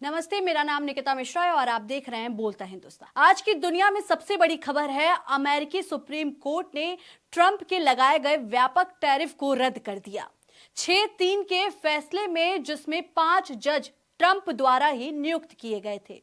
नमस्ते, मेरा नाम निकिता मिश्रा है और आप देख रहे हैं बोलता हिंदुस्तान। आज की दुनिया में सबसे बड़ी खबर है, अमेरिकी सुप्रीम कोर्ट ने ट्रंप के लगाए गए व्यापक टैरिफ को रद्द कर दिया। 6-3 के फैसले में, जिसमें 5 जज ट्रंप द्वारा ही नियुक्त किए गए थे,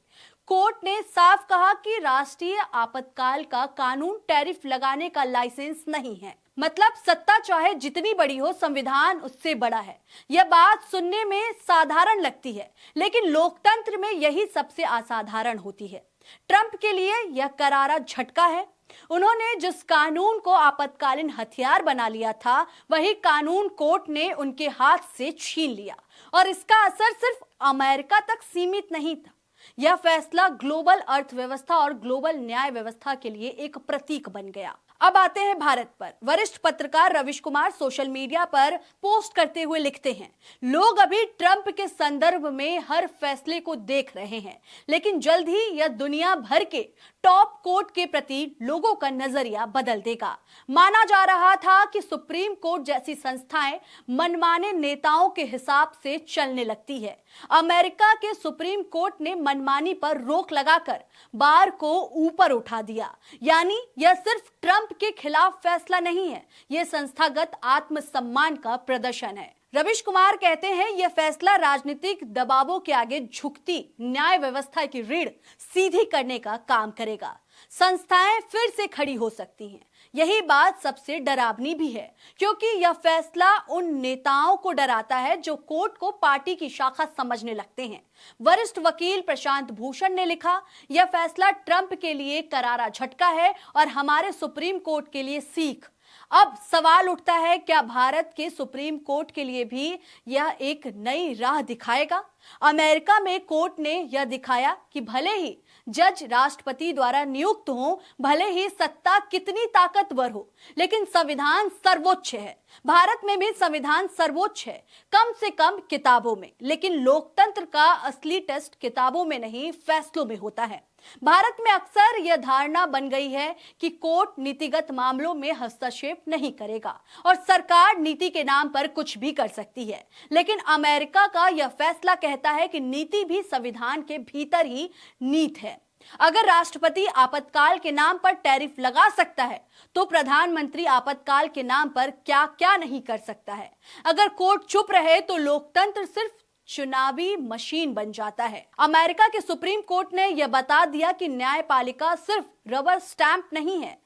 कोर्ट ने साफ कहा कि राष्ट्रीय आपातकाल का कानून टैरिफ लगाने का लाइसेंस नहीं है। मतलब सत्ता चाहे जितनी बड़ी हो, संविधान उससे बड़ा है। यह बात सुनने में साधारण लगती है, लेकिन लोकतंत्र में यही सबसे असाधारण होती है। ट्रंप के लिए यह करारा झटका है। उन्होंने जिस कानून को आपातकालीन हथियार बना लिया था, वही कानून कोर्ट ने उनके हाथ से छीन लिया, और इसका असर सिर्फ अमेरिका तक सीमित नहीं था। यह फैसला ग्लोबल अर्थव्यवस्था और ग्लोबल न्याय व्यवस्था के लिए एक प्रतीक बन गया। अब आते हैं भारत पर। वरिष्ठ पत्रकार रविश कुमार सोशल मीडिया पर पोस्ट करते हुए लिखते हैं, लोग अभी ट्रंप के संदर्भ में हर फैसले को देख रहे हैं, लेकिन जल्द ही यह दुनिया भर के टॉप कोर्ट के प्रति लोगों का नजरिया बदल देगा। माना जा रहा था कि सुप्रीम कोर्ट जैसी संस्थाएं मनमाने नेताओं के हिसाब से चलने लगती है। अमेरिका के सुप्रीम कोर्ट ने मनमानी पर रोक लगाकर बार को ऊपर उठा दिया। यानी यह सिर्फ ट्रंप के खिलाफ फैसला नहीं है, यह संस्थागत आत्मसम्मान का प्रदर्शन है। रविश कुमार कहते हैं, यह फैसला राजनीतिक दबावों के आगे झुकती न्याय व्यवस्था की रीढ़ सीधी करने का काम करेगा। संस्थाएं फिर से खड़ी हो सकती हैं। यही बात सबसे डरावनी भी है, क्योंकि यह फैसला उन नेताओं को डराता है जो कोर्ट को पार्टी की शाखा समझने लगते हैं। वरिष्ठ वकील प्रशांत भूषण ने लिखा, यह फैसला ट्रंप के लिए करारा झटका है और हमारे सुप्रीम कोर्ट के लिए सीख। अब सवाल उठता है, क्या भारत के सुप्रीम कोर्ट के लिए भी यह एक नई राह दिखाएगा? अमेरिका में कोर्ट ने यह दिखाया कि भले ही जज राष्ट्रपति द्वारा नियुक्त हो, भले ही सत्ता कितनी ताकतवर हो, लेकिन संविधान सर्वोच्च है। भारत में भी संविधान सर्वोच्च है, कम से कम किताबों में, लेकिन लोकतंत्र का असली टेस्ट किताबों में नहीं, फैसलों में होता है। भारत में अक्सर यह धारणा बन गई है कि कोर्ट नीतिगत मामलों में हस्तक्षेप नहीं करेगा और सरकार नीति के नाम पर कुछ भी कर सकती है, लेकिन अमेरिका का यह फैसला कहता है कि नीति भी संविधान के भीतर ही नीत है। अगर राष्ट्रपति आपातकाल के नाम पर टैरिफ लगा सकता है, तो प्रधानमंत्री आपातकाल के नाम पर क्या क्या नहीं कर सकता है। अगर कोर्ट चुप रहे तो लोकतंत्र सिर्फ चुनावी मशीन बन जाता है। अमेरिका के सुप्रीम कोर्ट ने यह बता दिया कि न्यायपालिका सिर्फ रबर स्टैंप नहीं है,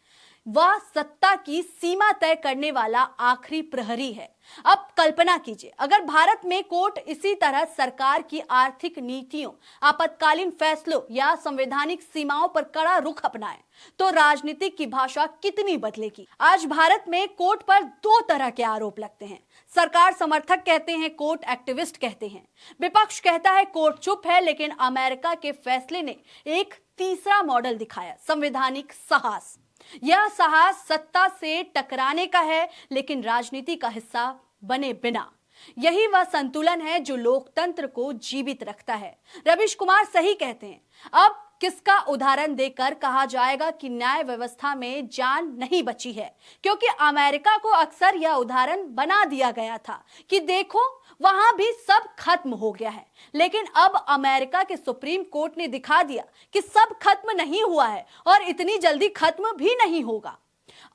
वह सत्ता की सीमा तय करने वाला आखिरी प्रहरी है। अब कल्पना कीजिए, अगर भारत में कोर्ट इसी तरह सरकार की आर्थिक नीतियों, आपातकालीन फैसलों या संवैधानिक सीमाओं पर कड़ा रुख अपनाए, तो राजनीतिक की भाषा कितनी बदलेगी। आज भारत में कोर्ट पर 2 तरह के आरोप लगते हैं। सरकार समर्थक कहते हैं, कोर्ट एक्टिविस्ट कहते हैं। विपक्ष कहता है कोर्ट चुप है, लेकिन अमेरिका के फैसले ने एक तीसरा मॉडल दिखाया, संवैधानिक साहस। यह साहस सत्ता से टकराने का है, लेकिन राजनीति का हिस्सा बने बिना। यही वह संतुलन है जो लोकतंत्र को जीवित रखता है। रविश कुमार सही कहते हैं। अब किसका उदाहरण देकर कहा जाएगा कि न्याय व्यवस्था में जान नहीं बची है, क्योंकि अमेरिका को अक्सर यह उदाहरण बना दिया गया था कि देखो वहां भी सब खत्म हो गया है। लेकिन अब अमेरिका के सुप्रीम कोर्ट ने दिखा दिया कि सब खत्म नहीं हुआ है और इतनी जल्दी खत्म भी नहीं होगा।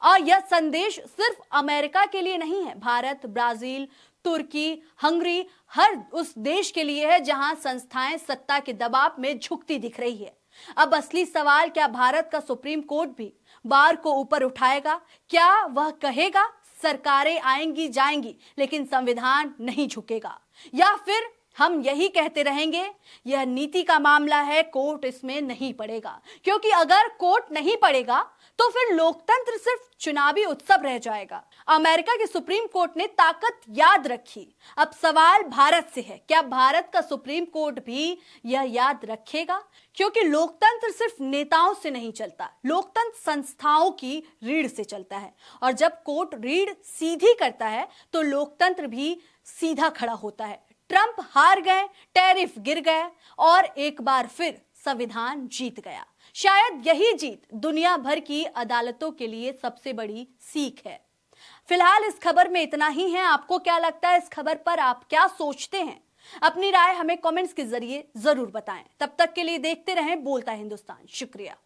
और यह संदेश सिर्फ अमेरिका के लिए नहीं है, भारत, ब्राजील, तुर्की, हंगरी, हर उस देश के लिए है जहां संस्थाएं सत्ता के दबाव में झुकती दिख रही है। अब असली सवाल, क्या भारत का सुप्रीम कोर्ट भी बार को ऊपर उठाएगा? क्या वह कहेगा सरकारें आएंगी जाएंगी, लेकिन संविधान नहीं झुकेगा? या फिर हम यही कहते रहेंगे, यह नीति का मामला है, कोर्ट इसमें नहीं पड़ेगा? क्योंकि अगर कोर्ट नहीं पड़ेगा तो फिर लोकतंत्र सिर्फ चुनावी उत्सव रह जाएगा। अमेरिका के सुप्रीम कोर्ट ने ताकत याद रखी। अब सवाल भारत से है, क्या भारत का सुप्रीम कोर्ट भी यह याद रखेगा? क्योंकि लोकतंत्र सिर्फ नेताओं से नहीं चलता, लोकतंत्र संस्थाओं की रीढ़ से चलता है, और जब कोर्ट रीढ़ सीधी करता है तो लोकतंत्र भी सीधा खड़ा होता है। ट्रंप हार गए, टैरिफ गिर गए और एक बार फिर संविधान जीत गया। शायद यही जीत दुनिया भर की अदालतों के लिए सबसे बड़ी सीख है। फिलहाल इस खबर में इतना ही है। आपको क्या लगता है, इस खबर पर आप क्या सोचते हैं? अपनी राय हमें कमेंट्स के जरिए जरूर बताएं। तब तक के लिए देखते रहें बोलता हिंदुस्तान। शुक्रिया।